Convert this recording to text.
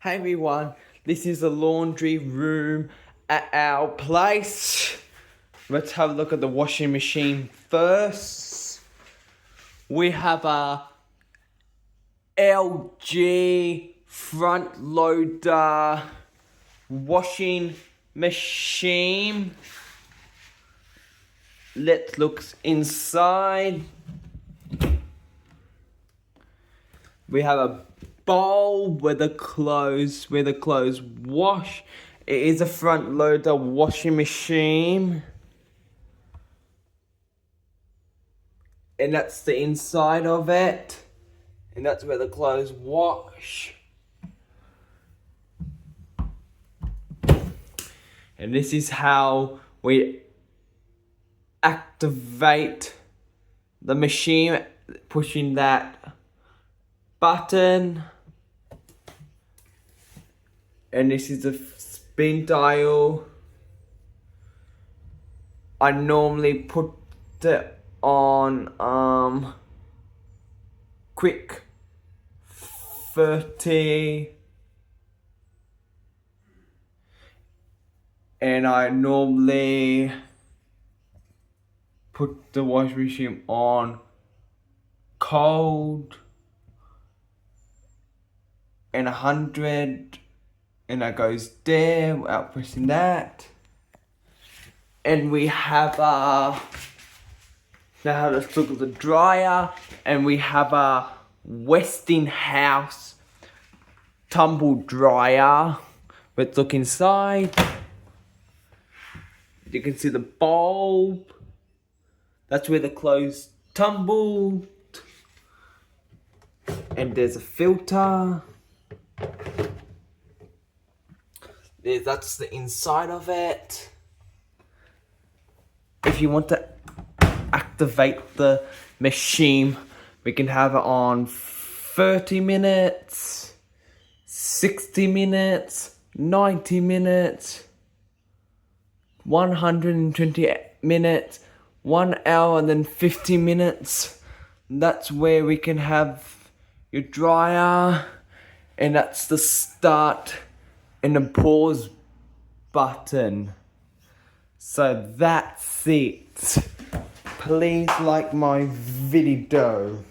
Hey everyone, this is the laundry room at our place. Let's have a look at the washing machine first. We have a LG front loader washing machine. Let's look inside. We have a bowl where the clothes wash. It is a front loader washing machine. And that's the inside of it. And that's where the clothes wash. And this is how we activate the machine, pushing that button. And this is the spin dial. I normally put it on quick 30, and I normally put the washing machine on cold and 100, and that goes there without pressing that. And we have now let's look at the dryer, and we have a Westinghouse tumble dryer. Let's look inside. You can see the bulb. That's where the clothes tumble. And there's a filter. That's the inside of it. If you want to activate the machine, we can have it on 30 minutes, 60 minutes, 90 minutes, 120 minutes, 1 hour, and then 50 minutes. That's where we can have your dryer, and that's the start and the pause button. So that's it. Please like my video.